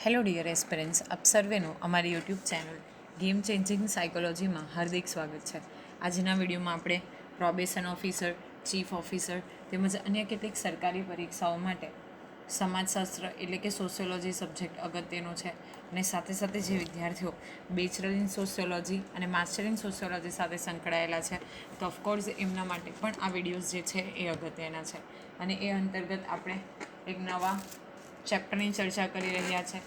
Hello dear aspirants, આપ સર્વેનું અમારી YouTube channel Game changing સાયકોલોજીમાં હાર્દિક સ્વાગત છે. આજના વિડીયોમાં આપણે પ્રોબેશન ઓફિસર, ચીફ ઓફિસર તેમજ અન્ય કેટલીક સરકારી પરીક્ષાઓ માટે સમાજશાસ્ત્ર એટલે કે સોશિયોલોજી સબ્જેક્ટ અગત્યનો છે અને સાથે સાથે જે વિદ્યાર્થીઓ બેચલર ઇન સોશિયોલોજી અને માસ્ટર ઇન સોશિયોલોજી સાથે સંકળાયેલા છે તો ઓફકોર્સ એમના માટે પણ આ વિડીયોઝ જે છે એ અગત્યના છે. અને એ અંતર્ગત આપણે એક નવા ચેપ્ટરની ચર્ચા કરી રહ્યા છે,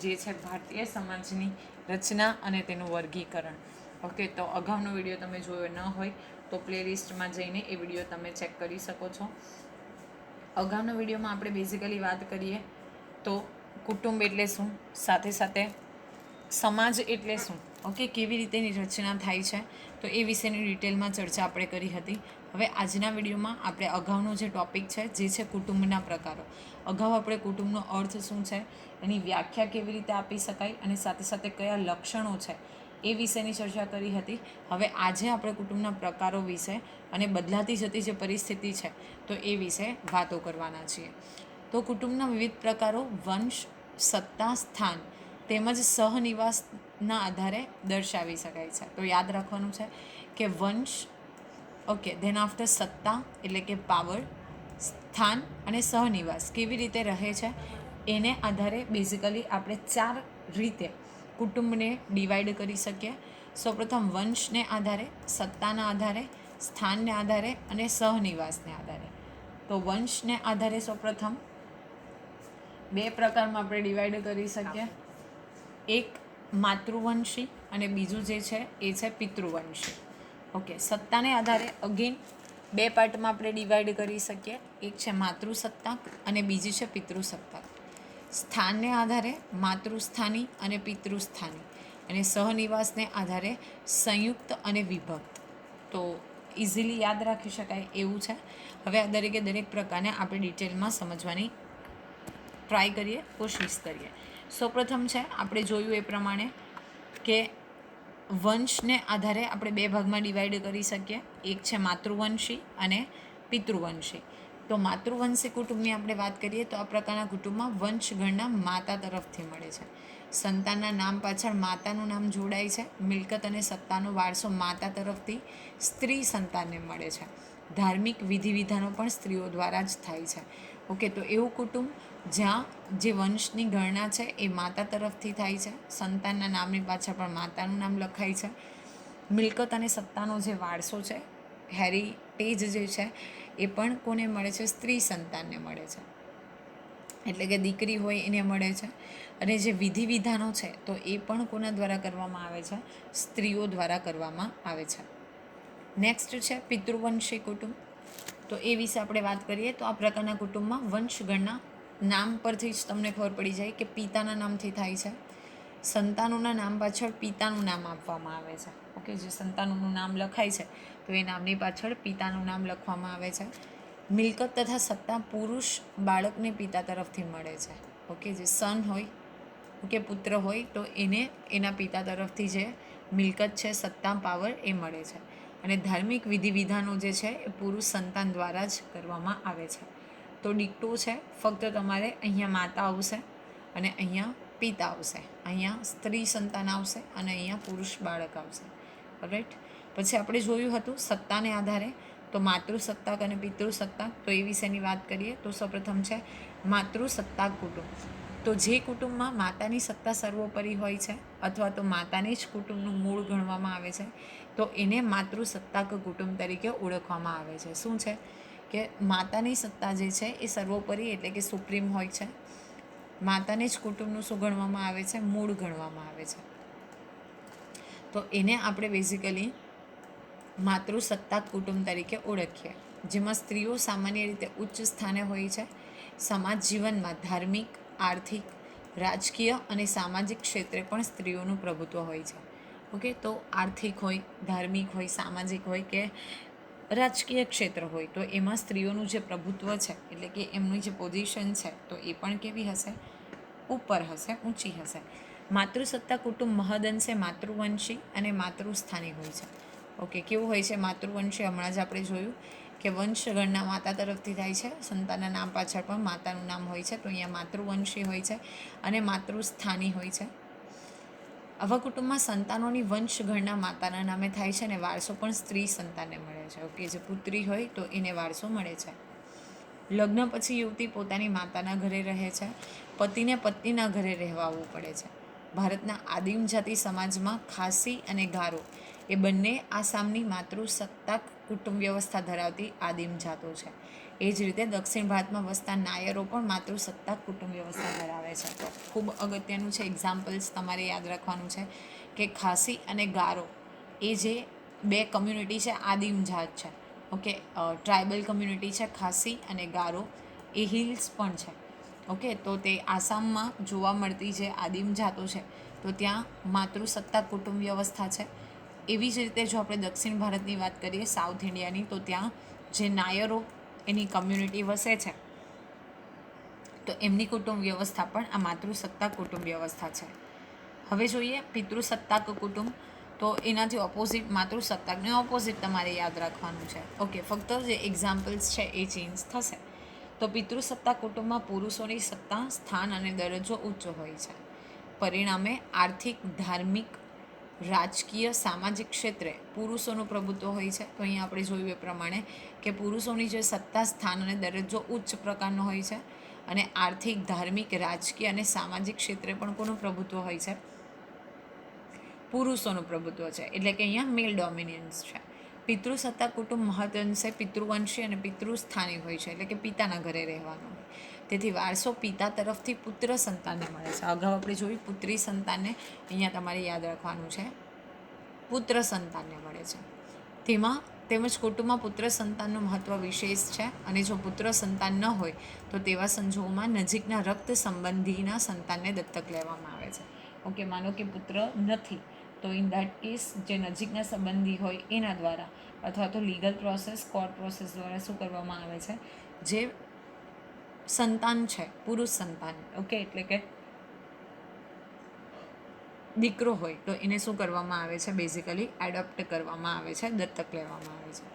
જે છે ભારતીય સમાજની રચના અને તેનું વર્ગીકરણ. ઓકે, તો અગાઉનો વિડીયો તમે જોયો ન હોય તો પ્લેલિસ્ટમાં જઈને એ વિડીયો તમે ચેક કરી શકો છો. અગાઉના વિડીયોમાં આપણે બેઝિકલી વાત કરીએ તો કુટુંબ એટલે શું, સાથે સાથે સમાજ એટલે શું, ઓકે, કેવી રીતે એની રચના થાય છે તો એ વિશેની ડિટેલમાં ચર્ચા આપણે કરી હતી. હવે આજના વિડીયોમાં આપણે અગાઉનો જે ટૉપિક છે જે છે કુટુંબના પ્રકારો. અગાઉ આપણે કુટુંબનો અર્થ શું છે, એની વ્યાખ્યા કેવી રીતે આપી શકાય અને સાથે સાથે કયા લક્ષણો છે એ વિશેની ચર્ચા કરી હતી. હવે આજે આપણે કુટુંબના પ્રકારો વિશે અને બદલાતી જતી જે પરિસ્થિતિ છે તો એ વિશે વાતો કરવાના છીએ. તો કુટુંબના વિવિધ પ્રકારો વંશ, સત્તા, સ્થાન તેમજ સહનિવાસના આધારે દર્શાવી શકાય છે. તો યાદ રાખવાનું છે કે વંશ, ઓકે, ધેન આફ્ટર સત્તા એટલે કે પાવર, સ્થાન અને સહનિવાસ કેવી રીતે રહે છે એને આધારે બેઝિકલી આપણે 4 રીતે કુટુંબને ડિવાઈડ કરી શકીએ. સૌપ્રથમ વંશને આધારે, સત્તાના આધારે, સ્થાનને આધારે અને સહનિવાસને આધારે. તો વંશને આધારે સૌપ્રથમ 2 પ્રકારમાં આપણે ડિવાઈડ કરી શકીએ. એક માતૃવંશી અને બીજું જે છે એ છે પિતૃવંશી. ઓકે, સત્તાને આધારે અગેન 2 પાર્ટમાં આપણે ડિવાઈડ કરી શકીએ. એક છે માતૃસત્તાક અને બીજી છે પિતૃસત્તાક. સ્થાનને આધારે માતૃસ્થાની અને પિતૃસ્થાની, અને સહનિવાસને આધારે સંયુક્ત અને વિભક્ત. તો ઇઝીલી યાદ રાખી શકાય એવું છે. હવે આ દરેક પ્રકારને આપણે ડિટેલમાં સમજવાની ટ્રાય કરીએ, કોશિશ કરીએ. સૌપ્રથમ છે આપણે જોયું એ પ્રમાણે કે વંશને આધારે આપણે 2 ભાગમાં ડિવાઈડ કરી શકીએ. એક છે માતૃવંશી અને પિતૃવંશી. તો માતૃવંશી કુટુંબની આપણે વાત કરીએ તો આ પ્રકારના કુટુંબમાં વંશગણના માતા તરફથી મળે છે. સંતાનના નામ પાછળ માતાનું નામ જોડાય છે. મિલકત અને સત્તાનો વારસો માતા તરફથી સ્ત્રી સંતાનને મળે છે. ધાર્મિક વિધિ વિધાનો પણ સ્ત્રીઓ દ્વારા જ થાય છે. ઓકે, તો એવું કુટુંબ જ્યાં જે વંશની ગણના છે એ માતા તરફથી થાય છે, સંતાનના નામની પાછળ પણ માતાનું નામ લખાય છે. મિલકત અને સત્તાનો જે વારસો છે, હેરિટેજ જે છે એ પણ કોને મળે છે? સ્ત્રી સંતાનને મળે છે, એટલે કે દીકરી હોય એને મળે છે. અને જે વિધિ વિધાનો છે તો એ પણ કોના દ્વારા કરવામાં આવે છે? સ્ત્રીઓ દ્વારા કરવામાં આવે છે. નેક્સ્ટ છે પિતૃવંશી કુટુંબ. તો એ વિશે આપણે વાત કરીએ તો આ પ્રકારના કુટુંબમાં વંશગણના નામ પરથી જ તમને ખબર પડી જાય કે પિતાના નામથી થાય છે. સંતાનોના નામ પાછળ પિતાનું નામ આપવામાં આવે છે. ઓકે, જે સંતાનોનું નામ લખાય છે તો એ નામની પાછળ પિતાનું નામ લખવામાં આવે છે. મિલકત તથા સત્તા પુરુષ બાળકને પિતા તરફથી મળે છે. ઓકે, જે સન હોય, ઓકે, પુત્ર હોય તો એને એના પિતા તરફથી જે મિલકત છે, સત્તા, પાવર એ મળે છે. અને ધાર્મિક વિધિ વિધાનો જે છે એ પુરુષ સંતાન દ્વારા જ કરવામાં આવે છે. તો ડિક્ટો છે, ફક્ત તમારે અહીંયા માતા આવશે અને અહીંયા પિતા આવશે, અહીંયા સ્ત્રી સંતાન આવશે અને અહીંયા પુરુષ બાળક આવશે. રાઈટ. પછી આપણે જોયું હતું સત્તાને આધારે, તો માતૃસત્તાક અને પિતૃસત્તાક. તો એ વિશેની વાત કરીએ તો સૌપ્રથમ છે માતૃસત્તાક કુટુંબ. તો જે કુટુંબમાં માતાની સત્તા સર્વોપરી હોય છે અથવા તો માતાને જ કુટુંબનું મૂળ ગણવામાં આવે છે તો એને માતૃસત્તાક કુટુંબ તરીકે ઓળખવામાં આવે છે. શું છે કે માતાની સત્તા જે છે એ સર્વોપરી એટલે કે સુપ્રીમ હોય છે. માતાને જ કુટુંબનું શું ગણવામાં આવે છે? મૂળ ગણવામાં આવે છે. તો એને આપણે બેઝિકલી માતૃસત્તાક કુટુંબ તરીકે ઓળખીએ, જેમાં સ્ત્રીઓ સામાન્ય રીતે ઉચ્ચ સ્થાને હોય છે. સમાજ જીવનમાં ધાર્મિક, આર્થિક, રાજકીય અને સામાજિક ક્ષેત્રે પણ સ્ત્રીઓનું પ્રભુત્વ હોય છે. ઓકે, તો આર્થિક હોય, ધાર્મિક હોય, સામાજિક હોય કે રાજકીય ક્ષેત્ર હોય તો એમાં સ્ત્રીઓનું જે પ્રભુત્વ છે એટલે કે એમની જે પોઝિશન છે તો એ પણ કેવી હશે? ઉપર હશે, ઊંચી હશે. માતૃસત્તા કુટુંબ મહદઅંશે માતૃવંશી અને માતૃસ્થાની હોય છે. ઓકે, કેવું હોય છે માતૃવંશી? હમણાં જ આપણે જોયું કે વંશગણના માતા તરફથી થાય છે. સંતાનના નામ પાછળ પણ માતાનું નામ હોય છે. તો અહીંયા માતૃવંશી હોય છે અને માતૃસ્થાની હોય છે. આવા કુટુંબમાં સંતાનોની વંશગણના માતાના નામે થાય છે અને વારસો પણ સ્ત્રી સંતાનને મળે છે. ઓકે, જે પુત્રી હોય તો એને વારસો મળે છે. લગ્ન પછી યુવતી પોતાની માતાના ઘરે રહે છે. પતિને પત્નીના ઘરે રહેવા આવવું પડે છે. ભારતના આદિમ જાતિ સમાજમાં ખાસી અને ગારો એ બંને આસામની માતૃસત્તાક કુટુંબ વ્યવસ્થા ધરાવતી આદિમ જાતો છે. એ જ રીતે દક્ષિણ ભારતમાં વસતા નાયરો પણ માતૃસત્તાક કુટુંબ વ્યવસ્થા ધરાવે છે. તો ખૂબ અગત્યનું છે, એક્ઝામ્પલ્સ તમારે યાદ રાખવાનું છે કે ખાસી અને ગારો એ જે બે કમ્યુનિટી છે, આદિમ જાત છે. ઓકે, ટ્રાઇબલ કમ્યુનિટી છે ખાસી અને ગારો, એ હિલ્સ પણ છે. ઓકે, તો તે આસામમાં જોવા મળતી જે આદિમ જાતો છે તો ત્યાં માતૃસત્તાક કુટુંબ વ્યવસ્થા છે. એવી જ રીતે જો આપણે દક્ષિણ ભારતની વાત કરીએ, સાઉથ ઇન્ડિયાની, તો ત્યાં જે નાયરો એની કમ્યુનિટી વસે છે તો એમની કુટુંબ વ્યવસ્થા પણ આ માતૃસત્તાક કુટુંબ વ્યવસ્થા છે. હવે જોઈએ પિતૃસત્તાક કુટુંબ. તો એનાથી ઓપોઝિટ માતૃસત્તાકને ઓપોઝિટ તમારે યાદ રાખવાનું છે. ઓકે, ફક્ત જે એક્ઝામ્પલ્સ છે એ ચેન્જ થશે. તો પિતૃસત્તાક કુટુંબમાં પુરુષોની સત્તા, સ્થાન અને દરજ્જો ઊંચો હોય છે. પરિણામે આર્થિક, ધાર્મિક, રાજકીય, સામાજિક ક્ષેત્રે પુરુષોનું પ્રભુત્વ હોય છે. તો અહીંયા આપણે જોયું એ પ્રમાણે કે પુરુષોની જે સત્તા, સ્થાન અને દરજ્જો ઉચ્ચ પ્રકારનો હોય છે અને આર્થિક, ધાર્મિક, રાજકીય અને સામાજિક ક્ષેત્રે પણ કોનું પ્રભુત્વ હોય છે? પુરુષોનું પ્રભુત્વ છે. એટલે કે અહીંયા મેલ ડોમિનિયન્સ છે. પિતૃસત્તાક કુટુંબ મહદઅંશે પિતૃવંશી અને પિતૃસ્થાની હોય છે. એટલે કે પિતાના ઘરે રહેવાનું હોય. તેથી વારસો પિતા તરફથી પુત્ર સંતાનને મળે છે. અગાઉ આપણે જોયું પુત્રી સંતાનને, અહીંયા તમારે યાદ રાખવાનું છે પુત્ર સંતાનને મળે છે. તેમજ કુટુંબમાં પુત્ર સંતાનનું મહત્ત્વ વિશેષ છે અને જો પુત્ર સંતાન ન હોય તો તેવા સંજોગોમાં નજીકના રક્ત સંબંધીના સંતાનને દત્તક લેવામાં આવે છે. ઓકે, માનો કે પુત્ર નથી તો ઇન દેટ કેસ જે નજીકના સંબંધી હોય એના દ્વારા અથવા તો લીગલ પ્રોસેસ, કોર્ટ પ્રોસેસ દ્વારા શું કરવામાં આવે છે, જે સંતાન છે પુરુષ સંતાન, ઓકે, એટલે કે દીકરો હોય તો એને શું કરવામાં આવે છે, બેઝિકલી એડોપ્ટ કરવામાં આવે છે, દત્તક લેવામાં આવે છે.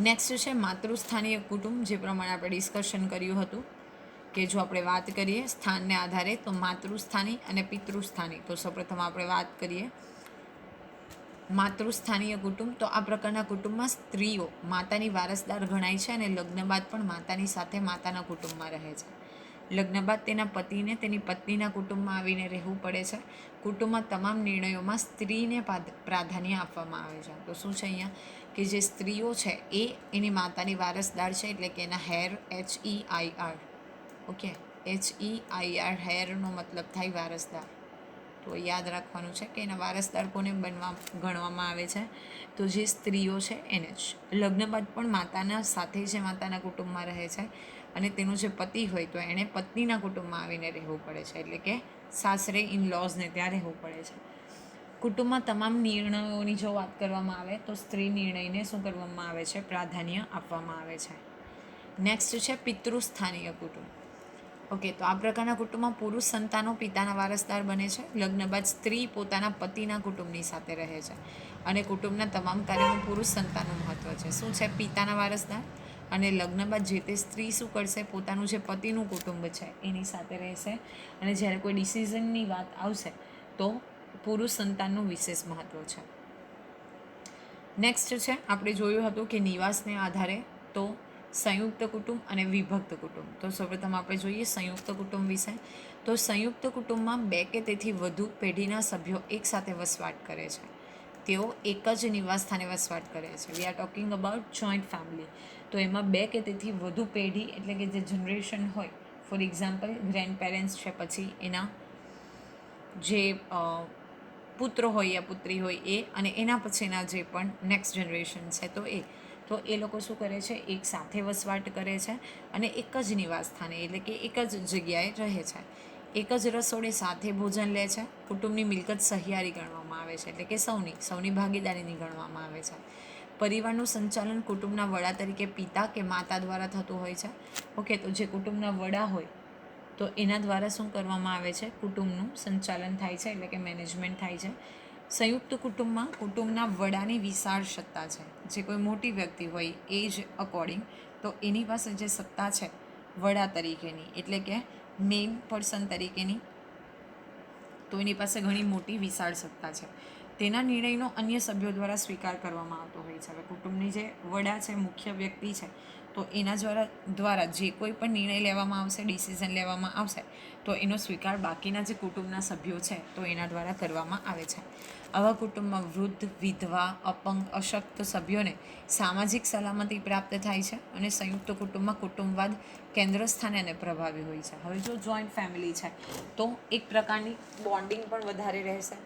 નેક્સ્ટ છે માતૃસ્થાનીય કુટુંબ. જે પ્રમાણે આપણે ડિસ્કશન કર્યું હતું કે જો આપણે વાત કરીએ સ્થાનને આધારે તો માતૃસ્થાની અને પિતૃસ્થાની. તો સૌપ્રથમ આપણે વાત કરીએ માતૃસ્થાનીય કુટુંબ. તો આ પ્રકારના કુટુંબમાં સ્ત્રીઓ માતાની વારસદાર ગણાય છે અને લગ્ન બાદ પણ માતાની સાથે માતાના કુટુંબમાં રહે છે. લગ્ન બાદ તેના પતિને તેની પત્નીના કુટુંબમાં આવીને રહેવું પડે છે. કુટુંબમાં તમામ નિર્ણયોમાં સ્ત્રીને પ્રાધાન્ય આપવામાં આવે છે. તો શું છે અહીંયા કે જે સ્ત્રીઓ છે એ એની માતાની વારસદાર છે, એટલે કે એના હેર, HEIR. ઓકે, HEIR, હેરનો મતલબ થાય વારસદાર. તો યાદ રાખવાનું છે કે એના વારસદાર કોને ગણવામાં આવે છે, તો જે સ્ત્રીઓ છે એને જ. લગ્ન બાદ પણ માતાના સાથે જે માતાના કુટુંબમાં રહે છે અને તેનો જે પતિ હોય તો એણે પત્નીના કુટુંબમાં આવીને રહેવું પડે છે, એટલે કે સાસરે ઇન લોઝને ત્યાં રહેવું પડે છે. કુટુંબમાં તમામ નિર્ણયોની જો વાત કરવામાં આવે તો સ્ત્રી નિર્ણયને શું કરવામાં આવે છે, પ્રાધાન્ય આપવામાં આવે છે. નેક્સ્ટ છે પિતૃસ્થાનીય કુટુંબ. ઓકે, તો આ પ્રકારના કુટુંબમાં પુરુષ સંતાનો પિતાના વારસદાર બને છે. લગ્ન બાદ સ્ત્રી પોતાના પતિના કુટુંબની સાથે રહે છે અને કુટુંબના તમામ કાર્યોમાં પુરુષ સંતાનનું મહત્ત્વ છે. શું છે? પિતાના વારસદાર. અને લગ્ન બાદ જે તે સ્ત્રી શું કરશે, પોતાનું જે પતિનું કુટુંબ છે એની સાથે રહેશે અને જ્યારે કોઈ ડિસિઝનની વાત આવશે તો પુરુષ સંતાનનું વિશેષ મહત્ત્વ છે. નેક્સ્ટ છે આપણે જોયું હતું કે નિવાસને આધારે તો સંયુક્ત કુટુંબ અને વિભક્ત કુટુંબ. તો સૌપ્રથમ આપણે જોઈએ સંયુક્ત કુટુંબ વિશે. તો સંયુક્ત કુટુંબમાં 2 કે તેથી વધુ પેઢીના સભ્યો એકસાથે વસવાટ કરે છે. તેઓ એક જ નિવાસસ્થાને વસવાટ કરે છે. We are talking about joint family. તો એમાં 2 કે તેથી વધુ પેઢી, એટલે કે જે જનરેશન હોય, ફોર એક્ઝામ્પલ ગ્રેન્ડ પેરેન્ટ્સ છે, પછી એના જે પુત્ર હોય યા પુત્રી હોય એ, અને એના પછીના જે પણ નેક્સ્ટ જનરેશન છે તો એ લોકો શું કરે છે, એક સાથે વસવાટ કરે છે અને એક જ નિવાસસ્થાને, એટલે કે એક જ જગ્યાએ રહે છે. એક જ રસોડે સાથે ભોજન લે છે. કુટુંબની મિલકત સહિયારી ગણવામાં આવે છે, એટલે કે સૌની ભાગીદારીની ગણવામાં આવે છે. પરિવારનું સંચાલન કુટુંબના વડા તરીકે પિતા કે માતા દ્વારા થતું હોય છે. ઓકે, તો જે કુટુંબના વડા હોય તો એના દ્વારા શું કરવામાં આવે છે, કુટુંબનું સંચાલન થાય છે, એટલે કે મેનેજમેન્ટ થાય છે. સંયુક્ત કુટુંબમાં કુટુંબના વડાની વિશાળ સત્તા છે. જે કોઈ મોટી વ્યક્તિ હોય એજ અકોર્ડિંગ તો એની પાસે જે સત્તા છે વડા તરીકેની, એટલે કે મેઇન પર્સન તરીકેની, તો એની પાસે ઘણી મોટી વિશાળ સત્તા છે. તેના નિર્ણયનો અન્ય સભ્યો દ્વારા સ્વીકાર કરવામાં આવતો હોય છે. હવે કુટુંબની જે વડા છે, મુખ્ય વ્યક્તિ છે, તો એના દ્વારા જે કોઈ પણ નિર્ણય લેવામાં આવશે, ડિસિઝન લેવામાં આવશે, તો એનો સ્વીકાર બાકીના જે કુટુંબના સભ્યો છે તો એના દ્વારા કરવામાં આવે છે. આવા કુટુંબમાં વૃદ્ધ, વિધવા, અપંગ, અશક્ત સભ્યોને સામાજિક સલામતી પ્રાપ્ત થાય છે અને સંયુક્ત કુટુંબમાં કુટુંબવાદ કેન્દ્ર સ્થાને અને પ્રભાવી હોય છે. હવે જો જોઈન્ટ ફેમિલી છે તો એક પ્રકારની બોન્ડિંગ પણ વધારે રહેશે.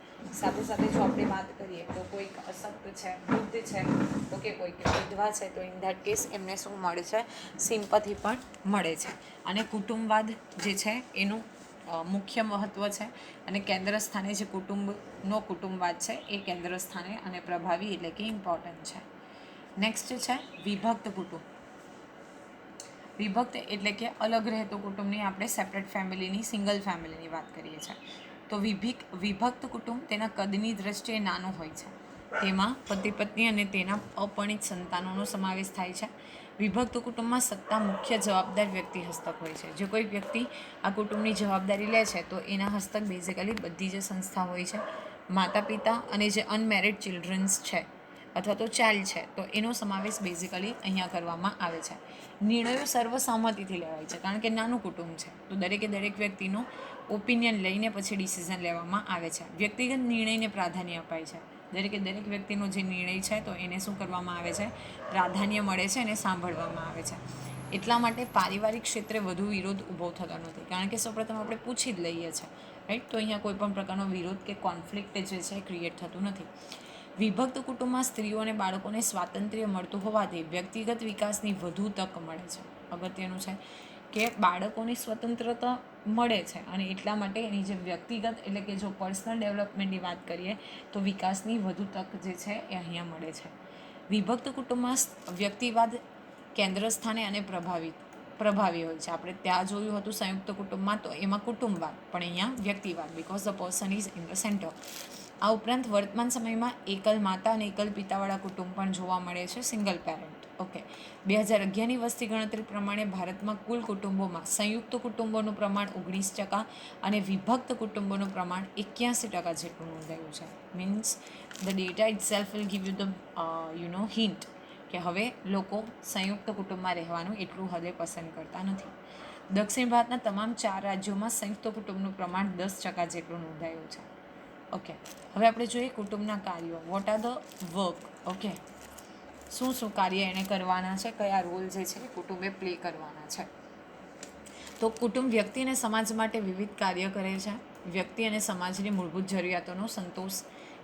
સાથે સાથે જો આપણે વાત કરીએ તો કોઈક અશક્ત છે, વૃદ્ધ છે, ઓકે, કોઈક વિધવા છે, તો ઇન ધેટ કેસ એમને શું મળે છે? સિમ્પથી પણ મળે છે. અને કુટુંબવાદ જે છે એનું મુખ્ય મહત્ત્વ છે અને કેન્દ્ર સ્થાને જે કુટુંબવાદ છે એ કેન્દ્ર સ્થાને અને પ્રભાવી એટલે કે ઇમ્પોર્ટન્ટ છે. નેક્સ્ટ છે વિભક્ત કુટુંબ. વિભક્ત એટલે કે અલગ રહેતું કુટુંબની આપણે સેપરેટ ફેમિલીની, સિંગલ ફેમિલીની વાત કરીએ છીએ. તો વિભક્ત કુટુંબ તેના કદની દ્રષ્ટિએ નાનું હોય છે. તેમાં પતિ પત્ની અને તેના અપરિણિત સંતાનોનો સમાવેશ થાય છે. વિભક્ત કુટુંબમાં સત્તા મુખ્ય જવાબદાર વ્યક્તિ હસ્તક હોય છે. જે કોઈ વ્યક્તિ આ કુટુંબની જવાબદારી લે છે તો એના હસ્તક બેઝિકલી બધી જે સંસ્થા હોય છે, માતા પિતા અને જે અનમેરિડ ચિલ્ડ્રન્સ છે અથવા તો ચાઇલ્ડ છે, તો એનો સમાવેશ બેઝિકલી અહીંયા કરવામાં આવે છે. નિર્ણયો સર્વસહમતિથી લેવાય છે, કારણ કે નાનું કુટુંબ છે તો દરેકે દરેક વ્યક્તિનો ઓપિનિયન લઈને પછી ડિસિઝન લેવામાં આવે છે. વ્યક્તિગત નિર્ણયને પ્રાધાન્ય અપાય છે. દરેકે દરેક વ્યક્તિનો જે નિર્ણય છે તો એને શું કરવામાં આવે છે? પ્રાધાન્ય મળે છે અને સાંભળવામાં આવે છે. એટલા માટે પારિવારિક ક્ષેત્રે વધુ વિરોધ ઊભો થતો નથી, કારણ કે સૌપ્રથમ આપણે પૂછી જ લઈએ છીએ, રાઈટ? તો અહીંયા કોઈ પણ પ્રકારનો વિરોધ કે કોન્ફ્લિક્ટ જે છે ક્રિએટ થતું નથી. વિભક્ત કુટુંબમાં સ્ત્રીઓ અને બાળકોને સ્વાતંત્ર્ય મળતું હોવાથી વ્યક્તિગત વિકાસની વધુ તક મળે છે. અગત્યનું છે કે બાળકોની સ્વતંત્રતા મળે છે અને એટલા માટે એની જે વ્યક્તિગત એટલે કે જો પર્સનલ ડેવલપમેન્ટની વાત કરીએ તો વિકાસની વધુ તક જે છે એ અહીંયા મળે છે. વિભક્ત કુટુંબમાં વ્યક્તિવાદ કેન્દ્ર સ્થાને અને પ્રભાવી હોય છે. આપણે ત્યાં જોયું હતું સંયુક્ત કુટુંબમાં, તો એમાં કુટુંબવાદ, પણ અહીંયા વ્યક્તિવાદ, because the person is in the centre. આ ઉપરાંત વર્તમાન સમયમાં એકલ માતા અને એકલ પિતાવાળા કુટુંબ પણ જોવા મળે છે, સિંગલ પેરેન્ટ. ઓકે, 2011ની વસ્તી ગણતરી પ્રમાણે ભારતમાં કુલ કુટુંબોમાં સંયુક્ત કુટુંબોનું પ્રમાણ 19% અને વિભક્ત કુટુંબોનું પ્રમાણ 81% જેટલું નોંધાયું છે. Means the data it self will give you the hint કે હવે લોકો સંયુક્ત કુટુંબમાં રહેવાનું એટલું હદે પસંદ કરતા નથી. દક્ષિણ ભારતના તમામ 4 રાજ્યોમાં સંયુક્ત કુટુંબનું પ્રમાણ 10% જેટલું નોંધાયું છે. ઓકે, હવે આપણે જોઈએ કુટુંબના કાર્યો. What are the work? Okay, શું કાર્ય એણે કરવાના છે, કયા રોલ જે છે કુટુંબે પ્લે કરવાના છે. તો કુટુંબ વ્યક્તિ અને સમાજ માટે વિવિધ કાર્ય કરે છે. વ્યક્તિ અને સમાજની મૂળભૂત જરૂરિયાતોનો સંતોષ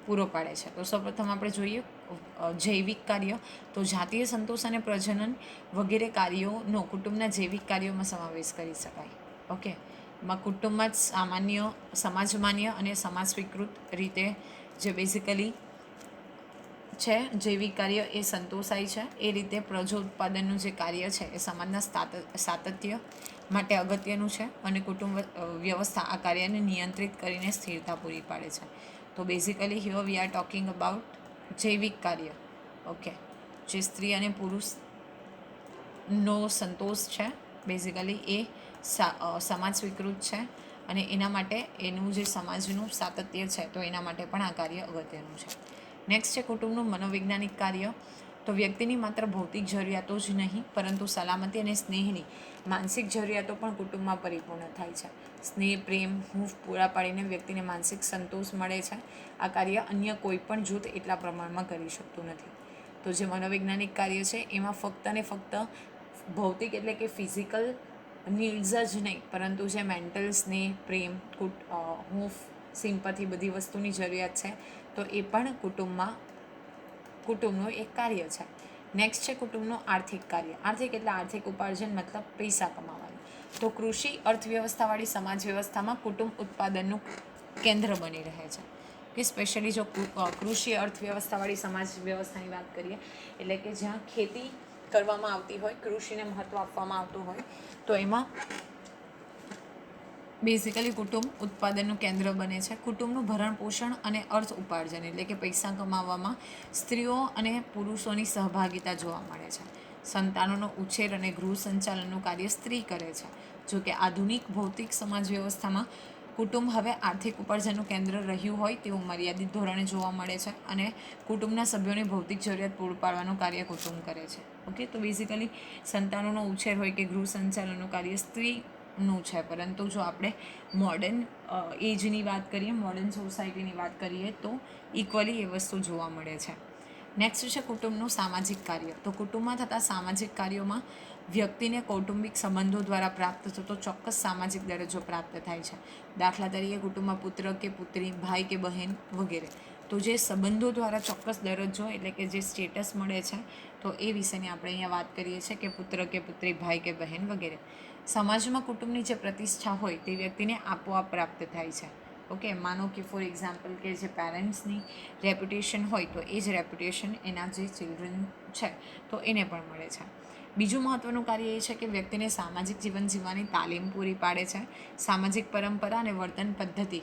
પૂરો પાડે છે. તો સૌપ્રથમ આપણે જોઈએ જૈવિક કાર્ય. તો જાતીય સંતોષ અને પ્રજનન વગેરે કાર્યોનો કુટુંબના જૈવિક કાર્યોમાં સમાવેશ કરી શકાય. ઓકે, માં કુટુંબમાં જ સમાજ માન્ય અને સમાજ સ્વીકૃત રીતે જે બેઝિકલી છે જૈવિક કાર્ય એ સંતોષાય છે. એ રીતે પ્રજોઉત્પાદનનું જે કાર્ય છે એ સમાજના સાતત્ય માટે અગત્યનું છે અને કુટુંબ વ્યવસ્થા આ કાર્યને નિયંત્રિત કરીને સ્થિરતા પૂરી પાડે છે. તો basically here we are talking about જૈવિક કાર્ય. ઓકે, જે સ્ત્રી અને પુરુષનો સંતોષ છે બેઝિકલી એ સમાજ સ્વીકૃત છે અને એના માટે એનું જે સમાજનું સાતત્ય છે તો એના માટે પણ આ કાર્ય અગત્યનું છે. નેક્સ્ટ છે કુટુંબનું મનોવૈજ્ઞાનિક કાર્ય. તો વ્યક્તિની માત્ર ભૌતિક જરૂરિયાતો જ નહીં પરંતુ સલામતી અને સ્નેહની માનસિક જરૂરિયાતો પણ કુટુંબમાં પરિપૂર્ણ થાય છે. સ્નેહ, પ્રેમ, હૂંફ પૂરા પાડીને વ્યક્તિને માનસિક સંતોષ મળે છે. આ કાર્ય અન્ય કોઈ પણ જૂથ એટલા પ્રમાણમાં કરી શકતું નથી. તો જે મનોવૈજ્ઞાનિક કાર્ય છે એમાં ફક્ત ને ફક્ત ભૌતિક એટલે કે ફિઝિકલ નીડ્સ જ નહીં, પરંતુ જે મેન્ટલ, સ્નેહ, પ્રેમ, હૂંફ, સિમ્પથી બધી વસ્તુની જરૂરિયાત છે તો એ પણ કુટુંબનું એક કાર્ય છે. નેક્સ્ટ છે કુટુંબનું આર્થિક કાર્ય. આર્થિક એટલે આર્થિક ઉપાર્જન, મતલબ પૈસા કમાવાનું. તો કૃષિ અર્થવ્યવસ્થાવાળી સમાજ વ્યવસ્થામાં કુટુંબ ઉત્પાદનનું કેન્દ્ર બની રહે છે. કે સ્પેશિયલી જો કૃષિ અર્થવ્યવસ્થાવાળી સમાજ વ્યવસ્થાની વાત કરીએ એટલે કે જ્યાં ખેતી કરવામાં આવતી હોય, કૃષિને મહત્ત્વ આપવામાં આવતું હોય, તો એમાં બેઝિકલી કુટુંબ ઉત્પાદનનું કેન્દ્ર બને છે. કુટુંબનું ભરણ પોષણ અને અર્થ ઉપાર્જન એટલે કે પૈસા કમાવામાં સ્ત્રીઓ અને પુરુષોની સહભાગિતા જોવા મળે છે. સંતાનોનો ઉછેર અને ગૃહ સંચાલનનું કાર્ય સ્ત્રી કરે છે. જો કે આધુનિક ભૌતિક સમાજ વ્યવસ્થામાં કુટુંબ હવે આર્થિક ઉપાર્જનનું કેન્દ્ર રહ્યું હોય તેવું મર્યાદિત ધોરણે જોવા મળે છે અને કુટુંબના સભ્યોની ભૌતિક જરૂરિયાત પૂરું પાડવાનું કાર્ય કુટુંબ કરે છે. ઓકે, તો બેઝિકલી સંતાનોનો ઉછેર હોય કે ગૃહ સંચાલનનું કાર્ય સ્ત્રીનું છે. પરંતુ જો આપણે મોડર્ન એજની વાત કરીએ, મોડર્ન સોસાયટીની વાત કરીએ તો ઇક્વલી એ વસ્તુ જોવા મળે છે. નેક્સ્ટ છે કુટુંબનું સામાજિક કાર્ય. તો કુટુંબમાં થતા સામાજિક કાર્યોમાં વ્યક્તિને કૌટુંબિક સંબંધો દ્વારા પ્રાપ્ત થતો ચોક્કસ સામાજિક દરજ્જો પ્રાપ્ત થાય છે. દાખલા તરીકે કુટુંબમાં પુત્ર કે પુત્રી, ભાઈ કે બહેન વગેરે. તો જે સંબંધો દ્વારા ચોક્કસ દરજ્જો એટલે કે જે સ્ટેટસ મળે છે, તો એ વિશેની આપણે અહીંયા વાત કરીએ છીએ કે પુત્ર કે પુત્રી, ભાઈ કે બહેન વગેરે. સમાજમાં કુટુંબની જે પ્રતિષ્ઠા હોય તે વ્યક્તિને આપોઆપ પ્રાપ્ત થાય છે. ઓકે, માનો કે ફોર એક્ઝામ્પલ કે જે પેરેન્ટ્સની રેપ્યુટેશન હોય તો એ જ રેપ્યુટેશન એના જે ચિલ્ડ્રન છે તો એને પણ મળે છે. બીજું મહત્ત્વનું કાર્ય એ છે કે વ્યક્તિને સામાજિક જીવન જીવવાની તાલીમ પૂરી પાડે છે. સામાજિક પરંપરા અને વર્તન પદ્ધતિ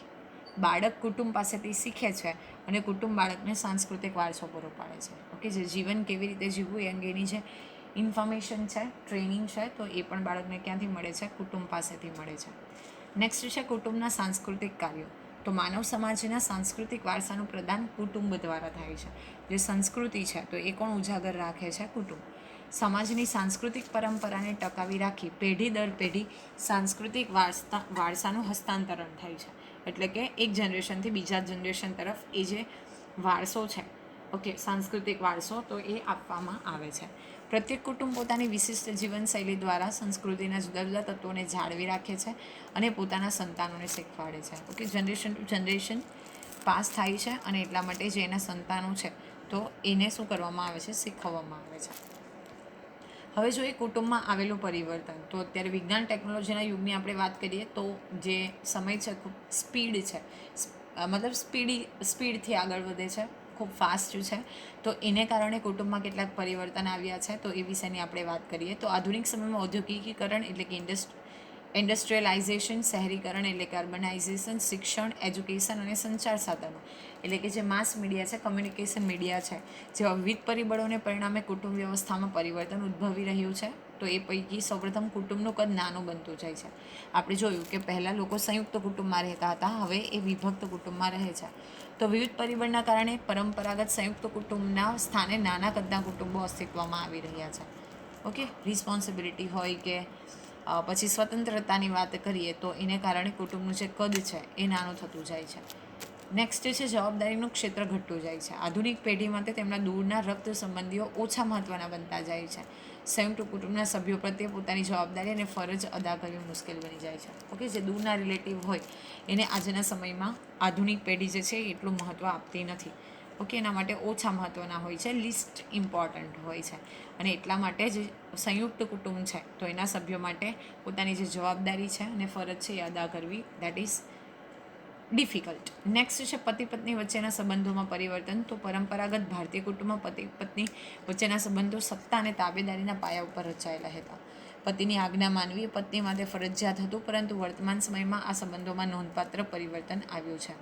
બાળક કુટુંબ પાસેથી શીખે છે અને કુટુંબ બાળકને સાંસ્કૃતિક વારસો પૂરો પાડે છે. ઓકે, જે જીવન કેવી રીતે જીવવું એ અંગેની જે ઇન્ફોર્મેશન છે, ટ્રેનિંગ છે, તો એ પણ બાળકને ક્યાંથી મળે છે? કુટુંબ પાસેથી મળે છે. નેક્સ્ટ છે કુટુંબના સાંસ્કૃતિક કાર્યો. તો માનવ સમાજના સાંસ્કૃતિક વારસાનું પ્રદાન કુટુંબ દ્વારા થાય છે. જે સંસ્કૃતિ છે તો એ કોણ ઉજાગર રાખે છે? કુટુંબ. સમાજની સાંસ્કૃતિક પરંપરાને ટકાવી રાખી પેઢી દર પેઢી સાંસ્કૃતિક વારસાનું હસ્તાંતરણ થાય છે. એટલે કે એક જનરેશનથી બીજા જનરેશન તરફ એ જે વારસો છે, ઓકે, સાંસ્કૃતિક વારસો, તો એ આપવામાં આવે છે. પ્રત્યેક કુટુંબ પોતાની વિશિષ્ટ જીવનશૈલી દ્વારા સંસ્કૃતિના જુદા જુદા તત્વોને જાળવી રાખે છે અને પોતાના સંતાનોને શીખવાડે છે. Okay, generation to generation pass થાય છે અને એટલા માટે જે એના સંતાનો છે તો એને શું કરવામાં આવે છે? શીખવવામાં આવે છે. હવે જોઈએ કુટુંબમાં આવેલું પરિવર્તન. તો અત્યારે વિજ્ઞાન ટેકનોલોજીના યુગની આપણે વાત કરીએ તો જે સમય છે ખૂબ સ્પીડ છે, મતલબ સ્પીડથી આગળ વધે છે, ખૂબ ફાસ્ટ છે. તો એને કારણે કુટુંબમાં કેટલાક પરિવર્તન આવ્યા છે, તો એ વિશેની આપણે વાત કરીએ. તો આધુનિક સમયમાં ઔદ્યોગિકીકરણ એટલે કે ઇન્ડસ્ટ્રીયલાઇઝેશન, શહેરીકરણ એટલે કે અર્બનાઇઝેશન, શિક્ષણ, એજ્યુકેશન અને સંચાર સાધનો એટલે કે જે માસ મીડિયા છે, કમ્યુનિકેશન મીડિયા છે, જેવા વિવિધ પરિબળોને પરિણામે કુટુંબ વ્યવસ્થામાં પરિવર્તન ઉદ્ભવી રહ્યું છે. તો એ પૈકી સૌપ્રથમ કુટુંબનું કદ નાનું બનતું જાય છે. આપણે જોયું કે પહેલાં લોકો સંયુક્ત કુટુંબમાં રહેતા હતા, હવે એ વિભક્ત કુટુંબમાં રહે છે. તો વિવિધ પરિબળના કારણે પરંપરાગત સંયુક્ત કુટુંબના સ્થાને નાના કદના કુટુંબો અસ્તિત્વમાં આવી રહ્યા છે. ઓકે, રિસ્પોન્સિબિલિટી હોય કે પછી સ્વતંત્રતાની વાત કરીએ તો એને કારણે કુટુંબનું જે કદ છે એ નાનું થતું જાય છે. નેક્સ્ટ છે જવાબદારીનું ક્ષેત્ર ઘટતું જાય છે. આધુનિક પેઢી માટે તેમના દૂરના રક્ત સંબંધીઓ ઓછા મહત્ત્વના બનતા જાય છે. સંયુક્ત કુટુંબના સભ્યો પ્રત્યે પોતાની જવાબદારી અને ફરજ અદા કરવી મુશ્કેલ બની જાય છે. ઓકે, જે દૂરના રિલેટિવ હોય એને આજના સમયમાં આધુનિક પેઢી જે છે એટલું મહત્ત્વ આપતી નથી. ઓકે, એના માટે ઓછા મહત્ત્વના હોય છે, લિસ્ટ ઇમ્પોર્ટન્ટ હોય છે. અને એટલા માટે જ સંયુક્ત કુટુંબ છે તો એના સભ્યો માટે પોતાની જે જવાબદારી છે અને ફરજ છે એ અદા કરવી દેટ ઇઝ ડિફિકલ્ટ. નેક્સ્ટ છે પતિ પત્ની વચ્ચેના સંબંધોમાં પરિવર્તન. તો પરંપરાગત ભારતીય કુટુંબમાં પતિ પત્ની વચ્ચેના સંબંધો સત્તા અને તાબેદારીના પાયા ઉપર રચાયેલા હતા. પતિની આજ્ઞા માનવી પત્ની માટે ફરજિયાત હતું, પરંતુ વર્તમાન સમયમાં આ સંબંધોમાં નોંધપાત્ર પરિવર્તન આવ્યું છે.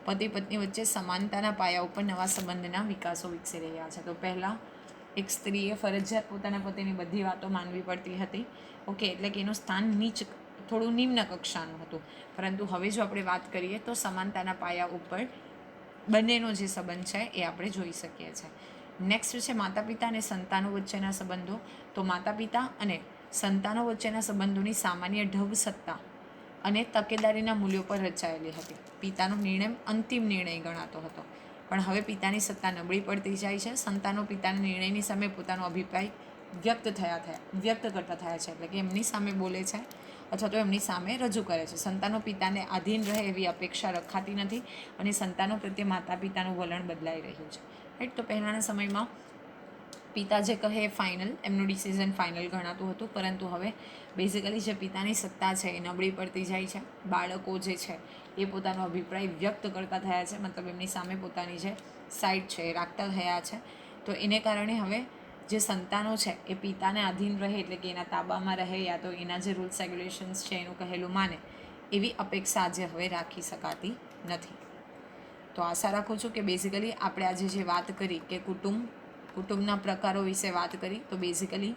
પતિ પત્ની વચ્ચે સમાનતાના પાયા ઉપર નવા સંબંધના વિકાસો વિકસી રહ્યા છે. તો પહેલાં એક સ્ત્રીએ ફરજિયાત પોતાના પતિની બધી વાતો માનવી પડતી હતી. ઓકે, એટલે કે એનું સ્થાન થોડું નિમ્ન કક્ષાનું હતું. પરંતુ હવે જો આપણે વાત કરીએ તો સમાનતાના પાયા ઉપર બંનેનો જે સંબંધ છે એ આપણે જોઈ શકીએ છીએ. નેક્સ્ટ છે માતા પિતા અને સંતાનો વચ્ચેના સંબંધો. તો માતા પિતા અને સંતાનો વચ્ચેના સંબંધોની સામાન્ય ઢબ સત્તા અને તકેદારીના મૂલ્યો પર રચાયેલી હતી. પિતાનો નિર્ણય અંતિમ નિર્ણય ગણાતો હતો, પણ હવે પિતાની સત્તા નબળી પડતી જાય છે. સંતાનો પિતાના નિર્ણયની સામે પોતાનો અભિપ્રાય વ્યક્ત કરતા થયા છે, એટલે કે એમની સામે બોલે છે અથવા તો એમની સામે રજૂ કરે છે. સંતાનો પિતાને આધીન રહે એવી અપેક્ષા રખાતી નથી અને સંતાનો પ્રત્યે માતા પિતાનું વલણ બદલાઈ રહ્યું છે. રાઈટ, તો પહેલાંના સમયમાં પિતા જે કહે એ ફાઇનલ, એમનું ડિસિઝન ફાઇનલ ગણાતું હતું, પરંતુ હવે બેઝિકલી જે પિતાની સત્તા છે એ નબળી પડતી જાય છે. બાળકો જે છે એ પોતાનો અભિપ્રાય વ્યક્ત કરતા થયા છે, મતલબ એમની સામે પોતાની જે સાઇડ છે એ રાખતા થયા છે. તો એને કારણે હવે જે સંતાનો છે એ પિતાને આધીન રહે એટલે કે એના તાબામાં રહે યા તો એના જે રૂલ્સ રેગ્યુલેશન્સ છે એનું કહેલું માને, એવી અપેક્ષા આજે હવે રાખી શકાતી નથી. તો આશા રાખું છું કે બેઝિકલી આપણે આજે જે વાત કરી કે કુટુંબના પ્રકારો વિશે વાત કરી, તો બેઝિકલી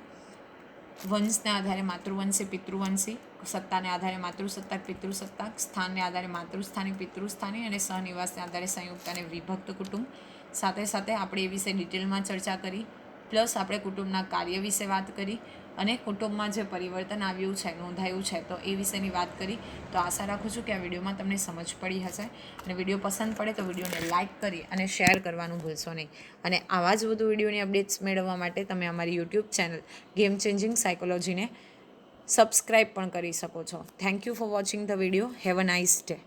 વંશને આધારે માતૃવંશી, પિતૃવંશી, સત્તાને આધારે માતૃસત્તાક, પિતૃસત્તાક, સ્થાનને આધારે માતૃસ્થાની, પિતૃસ્થાની અને સહનિવાસને આધારે સંયુક્ત અને વિભક્ત કુટુંબ. સાથે સાથે આપણે એ વિશે ડિટેલમાં ચર્ચા કરી, પ્લસ આપણે કુટુંબના કાર્ય વિશે વાત કરી અને કુટુંબમાં જે પરિવર્તન આવ્યું છે, નોંધાયું છે, તો એ વિશેની વાત કરી. તો આશા રાખું છું કે આ વિડીયોમાં તમને સમજ પડી હશે અને વિડીયો પસંદ પડે તો વિડીયોને લાઇક કરી અને શેર કરવાનું ભૂલશો નહીં. અને આવા જ વધુ વિડીયોની અપડેટ્સ મેળવવા માટે તમે અમારી યુટ્યુબ ચેનલ ગેમ ચેન્જિંગ સાયકોલોજીને સબસ્ક્રાઈબ પણ કરી શકો છો. Thank you for watching the video. Have a nice day.